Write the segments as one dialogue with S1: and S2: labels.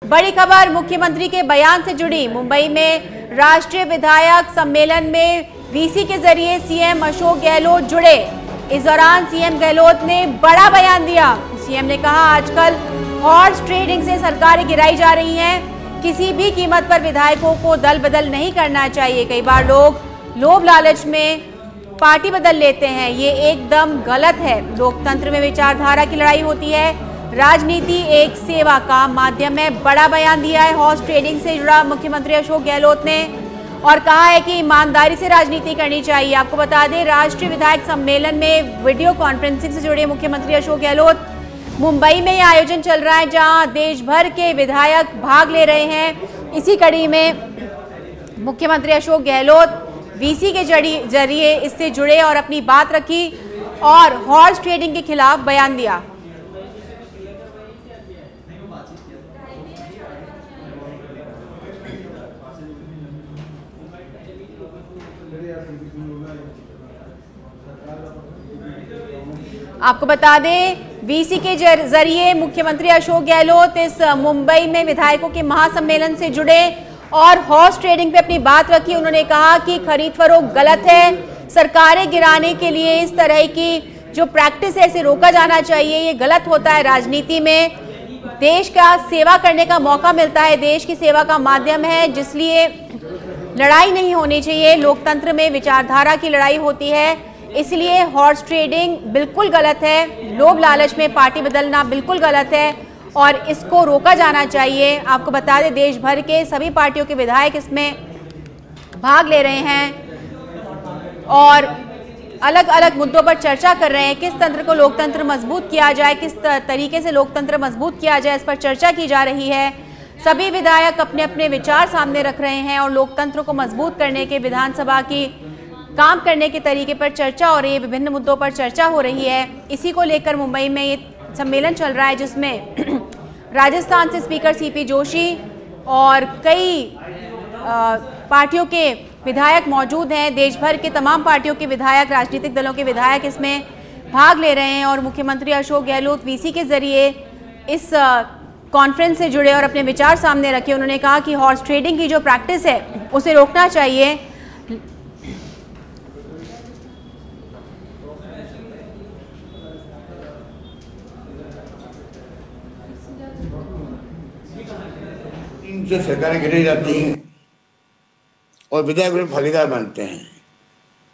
S1: बड़ी खबर मुख्यमंत्री के बयान से जुड़ी। मुंबई में राष्ट्रीय विधायक सम्मेलन में वीसी के जरिए सीएम अशोक गहलोत जुड़े। इस दौरान सीएम गहलोत ने बड़ा बयान दिया। सीएम ने कहा, आजकल हॉर्स ट्रेडिंग से सरकारें गिराई जा रही हैं। किसी भी कीमत पर विधायकों को दल बदल नहीं करना चाहिए। कई बार लोग लोभ लालच में पार्टी बदल लेते हैं, ये एकदम गलत है। लोकतंत्र में विचारधारा की लड़ाई होती है, राजनीति एक सेवा का माध्यम है। बड़ा बयान दिया है हॉर्स ट्रेडिंग से जुड़ा मुख्यमंत्री अशोक गहलोत ने और कहा है कि ईमानदारी से राजनीति करनी चाहिए। आपको बता दें, राष्ट्रीय विधायक सम्मेलन में वीडियो कॉन्फ्रेंसिंग से जुड़े मुख्यमंत्री अशोक गहलोत। मुंबई में यह आयोजन चल रहा है जहां देश भर के विधायक भाग ले रहे हैं। इसी कड़ी में मुख्यमंत्री अशोक गहलोत वीसी के जरिए इससे जुड़े और अपनी बात रखी और हॉर्स ट्रेडिंग के खिलाफ बयान दिया। आपको बता दें, वीसी के जरिए मुख्यमंत्री अशोक गहलोत इस मुंबई में विधायकों के महासम्मेलन से जुड़े और हॉर्स ट्रेडिंग पे अपनी बात रखी। उन्होंने कहा कि खरीद फरोख्त गलत है, सरकारें गिराने के लिए इस तरह की जो प्रैक्टिस है इसे रोका जाना चाहिए। ये गलत होता है। राजनीति में देश का सेवा करने का मौका मिलता है, देश की सेवा का माध्यम है, जिसलिए लड़ाई नहीं होनी चाहिए। लोकतंत्र में विचारधारा की लड़ाई होती है, इसलिए हॉर्स ट्रेडिंग बिल्कुल गलत है। लोभ लालच में पार्टी बदलना बिल्कुल गलत है और इसको रोका जाना चाहिए। आपको बता दें, देश भर के सभी पार्टियों के विधायक इसमें भाग ले रहे हैं और अलग अलग मुद्दों पर चर्चा कर रहे हैं। किस तंत्र को लोकतंत्र मजबूत किया जाए, किस तरीके से लोकतंत्र मजबूत किया जाए, इस पर चर्चा की जा रही है। सभी विधायक अपने अपने विचार सामने रख रहे हैं और लोकतंत्र को मजबूत करने के, विधानसभा की काम करने के तरीके पर चर्चा हो रही है। विभिन्न मुद्दों पर चर्चा हो रही है। इसी को लेकर मुंबई में ये सम्मेलन चल रहा है, जिसमें राजस्थान से स्पीकर सीपी जोशी और कई पार्टियों के विधायक मौजूद हैं। देश भर के तमाम पार्टियों के विधायक, राजनीतिक दलों के विधायक इसमें भाग ले रहे हैं और मुख्यमंत्री अशोक गहलोत वीसी के जरिए इस कॉन्फ्रेंस से जुड़े और अपने विचार सामने रखे। उन्होंने कहा कि हॉर्स ट्रेडिंग की जो प्रैक्टिस है उसे रोकना चाहिए।
S2: से सरकारें गिराई जाती हैं और विधायक में भागीदार बनते हैं।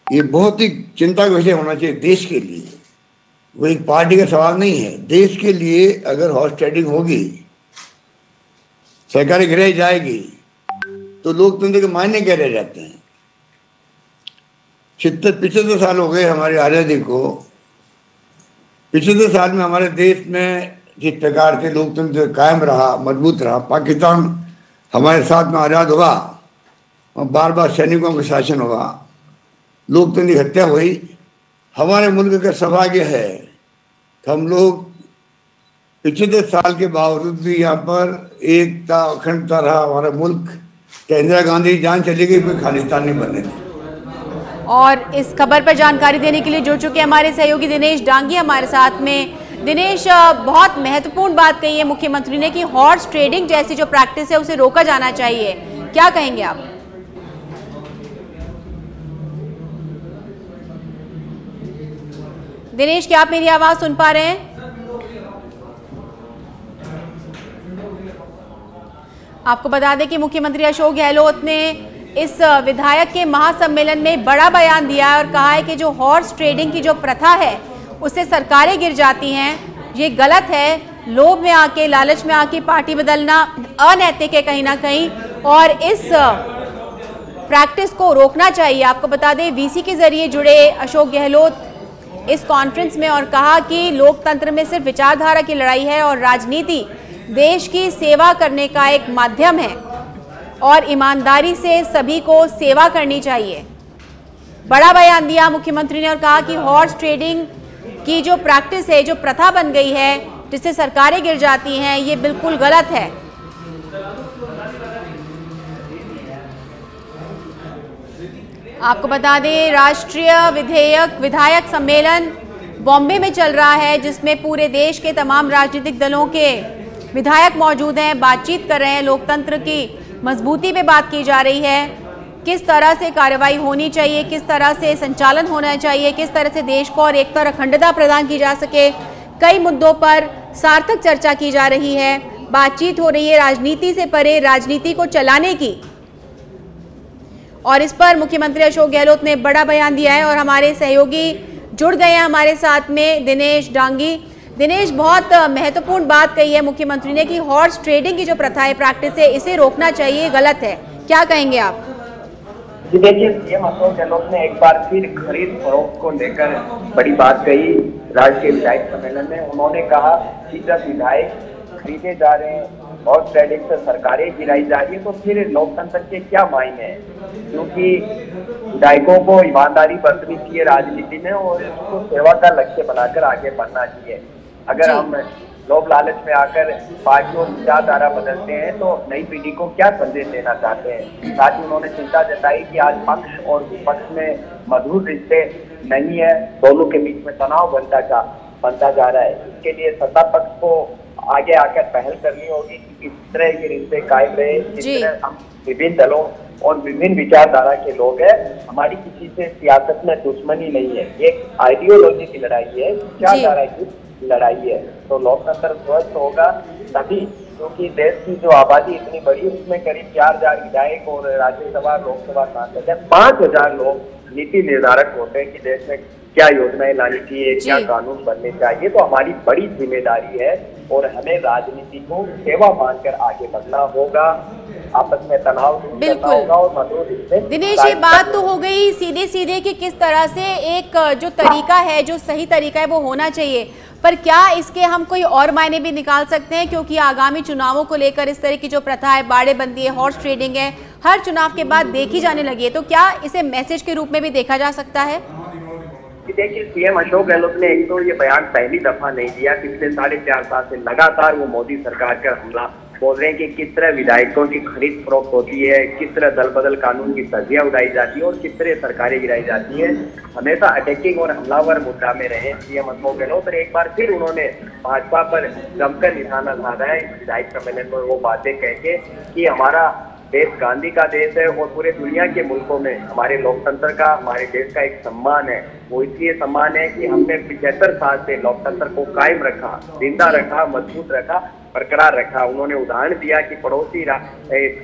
S2: ये बहुत ही चिंता का विषय होना चाहिए देश के लिए। वो एक पार्टी का सवाल नहीं है, देश के लिए अगर हॉर्स ट्रेडिंग होगी, सरकारें गिराई जाएगी, तो लोकतंत्र के मायने क्या रह जाते हैं। 75 साल हो गए हमारी आज़ादी को। 75 साल में हमारे देश में जिस प्रकार से लोकतंत्र कायम रहा, मजबूत रहा, पाकिस्तान हमारे साथ में आज़ाद हुआ और बार बार सैनिकों का शासन हुआ, लोकतंत्र की हत्या हुई। हमारे मुल्क का सौभाग्य है कि हम लोग 75 साल के बावजूद भी यहाँ पर एकता अखंडता रहा हमारा मुल्क। क्या इंदिरा गांधी जान चली गई, कोई खालिस्तान नहीं बनने थे।
S1: और इस खबर पर जानकारी देने के लिए जुड़ चुके हमारे सहयोगी दिनेश डांगी हमारे साथ में। दिनेश, बहुत महत्वपूर्ण बात कही है मुख्यमंत्री ने कि हॉर्स ट्रेडिंग जैसी जो प्रैक्टिस है उसे रोका जाना चाहिए। क्या कहेंगे आप? दिनेश, क्या आप मेरी आवाज सुन पा रहे हैं? आपको बता दें कि मुख्यमंत्री अशोक गहलोत ने इस विधायक के महासम्मेलन में बड़ा बयान दिया है और कहा है कि जो हॉर्स ट्रेडिंग की जो प्रथा है उससे सरकारें गिर जाती हैं, ये गलत है। लोभ में आके, लालच में आके पार्टी बदलना अनैतिक है कहीं ना कहीं और इस प्रैक्टिस को रोकना चाहिए। आपको बता दें, वीसी के जरिए जुड़े अशोक गहलोत इस कॉन्फ्रेंस में और कहा कि लोकतंत्र में सिर्फ विचारधारा की लड़ाई है और राजनीति देश की सेवा करने का एक माध्यम है और ईमानदारी से सभी को सेवा करनी चाहिए। बड़ा बयान दिया मुख्यमंत्री ने और कहा कि हॉर्स ट्रेडिंग की जो प्रैक्टिस है, जो प्रथा बन गई है जिससे सरकारें गिर जाती हैं, ये बिल्कुल गलत है। आपको बता दें, राष्ट्रीय विधायक सम्मेलन बॉम्बे में चल रहा है जिसमें पूरे देश के तमाम राजनीतिक दलों के विधायक मौजूद हैं, बातचीत कर रहे हैं। लोकतंत्र की मजबूती पे बात की जा रही है, किस तरह से कार्रवाई होनी चाहिए, किस तरह से संचालन होना चाहिए, किस तरह से देश को और एकता और अखंडता प्रदान की जा सके। कई मुद्दों पर सार्थक चर्चा की जा रही है, बातचीत हो रही है राजनीति से परे, राजनीति को चलाने की। और इस पर मुख्यमंत्री अशोक गहलोत ने बड़ा बयान दिया है और हमारे सहयोगी जुड़ गए हैं हमारे साथ में, दिनेश डांगी। दिनेश, बहुत महत्वपूर्ण बात कही है मुख्यमंत्री ने कि हॉर्स ट्रेडिंग की जो प्रथा है, प्रैक्टिस है, इसे रोकना चाहिए, गलत है। क्या कहेंगे आप?
S3: जी देखिए, सीएम अशोक गहलोत ने एक बार फिर खरीद फरोख्त को लेकर बड़ी बात कही राष्ट्रीय विधायक सम्मेलन में। उन्होंने कहा कि जब विधायक खरीदे जा रहे हैं और ट्रेडिंग से सरकारें गिराई जा रही है तो फिर लोकतंत्र के क्या मायने हैं, क्योंकि विधायकों को ईमानदारी बरतनी चाहिए राजनीति में और उसको सेवा का लक्ष्य बनाकर आगे बढ़ना चाहिए। अगर हम लोभ लालच में आकर पार्टियों की विचारधारा बदलते हैं तो नई पीढ़ी को क्या संदेश देना चाहते हैं। साथ ही उन्होंने चिंता जताई कि आज पक्ष और विपक्ष में मधुर रिश्ते नहीं है, दोनों के बीच में तनाव बनता जा रहा है। इसके लिए सत्ता पक्ष को आगे आकर पहल करनी होगी कि किस तरह के रिश्ते कायम रहे, किस तरह हम विभिन्न दलों और विभिन्न विचारधारा के लोग हैं, हमारी किसी से सियासत में दुश्मनी नहीं है, एक आइडियोलॉजी की लड़ाई है, विचारधारा की लड़ाई है। तो लोकतंत्र स्वस्थ होगा तभी, क्योंकि देश की जो आबादी इतनी बड़ी उसमें करीब 4000 विधायक और राज्यसभा लोकसभा सांसद है, 5000 लोग नीति निर्धारक होते हैं कि देश में क्या योजनाएं लानी चाहिए, क्या कानून बनने चाहिए। तो हमारी बड़ी जिम्मेदारी है और हमें राजनीति को सेवा मानकर आगे बढ़ना होगा, आपस में तनाव करना होगा और मधुर रिश्ते।
S1: दिनेश, ये बात तो हो गई सीधे सीधे कि किस तरह से एक जो तरीका है, जो सही तरीका है वो होना चाहिए, पर क्या इसके हम कोई और मायने भी निकाल सकते हैं? क्योंकि आगामी चुनावों को लेकर इस तरह की जो प्रथा है, बाड़ेबंदी है, हॉर्स ट्रेडिंग है, हर चुनाव के बाद देखी जाने लगी है, तो क्या इसे मैसेज के रूप में भी देखा जा सकता है?
S3: देखिए, सीएम अशोक गहलोत ने एक तो ये बयान पहली दफा नहीं दिया, पिछले 4.5 साल से लगातार वो मोदी सरकार का हमला बोल रहे हैं कि किस तरह विधायकों की खरीद फरोख्त होती है, किस तरह दल बदल कानून की धज्जियां उड़ाई जाती है और किस तरह सरकारें गिराई जाती है। हमेशा अटैकिंग और हमलावर मुद्दा में रहे सीएम अशोक गहलोत, और एक बार फिर उन्होंने भाजपा पर जमकर निशाना साधा है विधायक सम्मेलन में वो बातें कह के कि हमारा देश गांधी का देश है और पूरे दुनिया के मुल्कों में हमारे लोकतंत्र का, हमारे देश का एक सम्मान है। वो इसलिए सम्मान है कि हमने 75 साल से लोकतंत्र को कायम रखा, जिंदा रखा, मजबूत रखा, बरकरार रखा। उन्होंने उदाहरण दिया कि पड़ोसी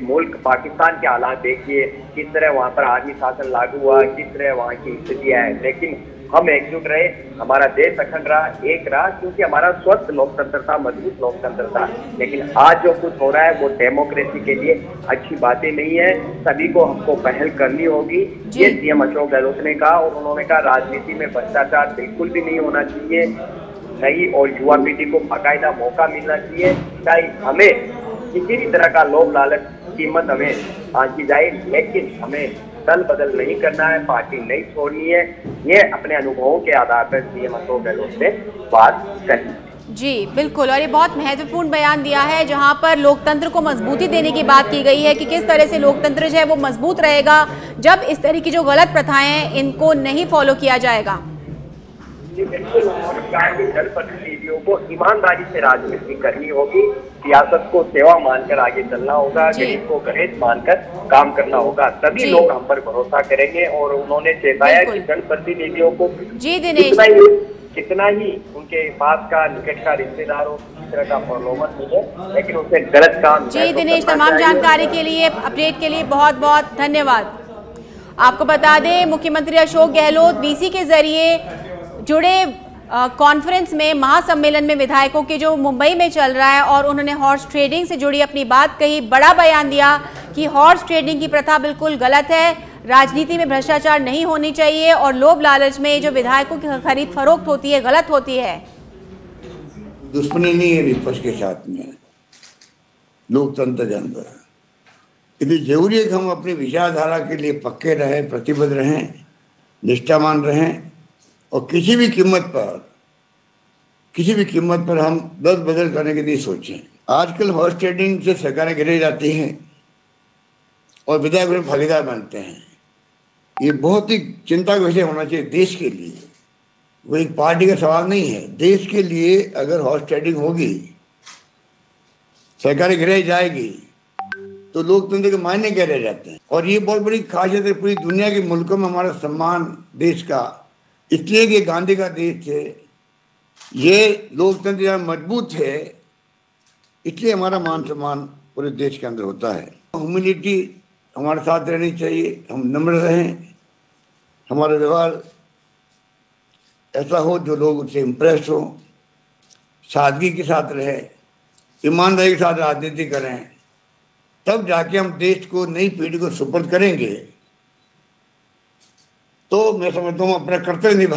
S3: मुल्क पाकिस्तान के हालात देखिए, किस तरह वहाँ पर आर्मी शासन लागू हुआ, किस तरह वहाँ की स्थितियाँ है, लेकिन हम एकजुट रहे, हमारा देश अखंड रहा, एक रहा, क्योंकि हमारा स्वस्थ लोकतंत्र था, मजबूत लोकतंत्र था। लेकिन आज जो कुछ हो रहा है वो डेमोक्रेसी के लिए अच्छी बातें नहीं है, सभी को हमको पहल करनी होगी, ये सीएम अशोक गहलोत ने कहा। और उन्होंने कहा राजनीति में भ्रष्टाचार बिल्कुल भी नहीं होना चाहिए, नई और युवा पीढ़ी को बाकायदा मौका मिलना चाहिए, चाहे हमें किसी भी तरह का लोभ लालच कीमत हमें आंकी जाए, लेकिन हमें दल बदल नहीं करना है, पार्टी नहीं छोड़नी है। ये अपने अनुभवों के आधार पर सीएम अशोक गहलोत ने बात कही।
S1: जी बिल्कुल, और ये बहुत महत्वपूर्ण बयान दिया है जहां पर लोकतंत्र को मजबूती देने की बात की गई है कि किस तरह से लोकतंत्र जो है वो मजबूत रहेगा जब इस तरह की जो गलत प्रथाएं हैं इनको नहीं फॉलो किया जाएगा।
S3: बिल्कुल, जनप्रतिनिधियों को ईमानदारी से राजनीति करनी होगी, सियासत को सेवा मानकर आगे चलना होगा, गरीब को गरीब मानकर काम करना होगा, तभी लोग हम पर भरोसा करेंगे। और उन्होंने चेताया कि जनप्रतिनिधियों को कितना ही उनके पास का निकट का रिश्तेदार हो, किसी तरह का प्रलोभन मिले, लेकिन उसे गलत काम।
S1: जी दिनेश, तमाम जानकारी के लिए, अपडेट के लिए बहुत बहुत धन्यवाद। आपको बता दें, मुख्यमंत्री अशोक गहलोत वीसी के जरिए जुड़े कॉन्फ्रेंस में, महासम्मेलन में विधायकों के जो मुंबई में चल रहा है, और उन्होंने हॉर्स ट्रेडिंग से जुड़ी अपनी बात कही, बड़ा बयान दिया कि हॉर्स ट्रेडिंग की प्रथा बिल्कुल गलत है, राजनीति में भ्रष्टाचार नहीं होनी चाहिए और लोभ लालच में जो विधायकों की खरीद फरोख्त होती है गलत होती है।
S2: दुश्मनी नहीं है विपक्ष के साथ में, लोकतंत्र के अंदर इसलिए जरूरी है कि हम अपनी विचारधारा के लिए पक्के रहें, प्रतिबद्ध रहें, निष्ठावान रहें और किसी भी कीमत पर हम दल बदल करने के लिए सोचें। आजकल हॉर्स ट्रेडिंग से सरकारें गिराई जाती हैं और विधायक में भागीदार बनते हैं। ये बहुत ही चिंता का विषय होना चाहिए देश के लिए, वो एक पार्टी का सवाल नहीं है। देश के लिए अगर हॉर्स ट्रेडिंग होगी सरकार गिराई जाएगी तो लोकतंत्र के मायने क्या रह जाते हैं। और ये बहुत बड़ी खासियत है पूरी दुनिया के मुल्कों में हमारा सम्मान देश का, इसलिए कि गांधी का देश थे, ये लोकतंत्र यहाँ मजबूत है, इसलिए हमारा मान सम्मान पूरे देश के अंदर होता है। ह्यूमिलिटी हमारे साथ रहनी चाहिए, हम नम्र रहें, हमारा व्यवहार ऐसा हो जो लोग उससे इम्प्रेस हो, सादगी के साथ रहे, ईमानदारी के साथ राजनीति करें, तब जाके हम देश को नई पीढ़ी को सुपुर्द करेंगे। तो मैं समझता हूँ अपना कर्तव्य निभा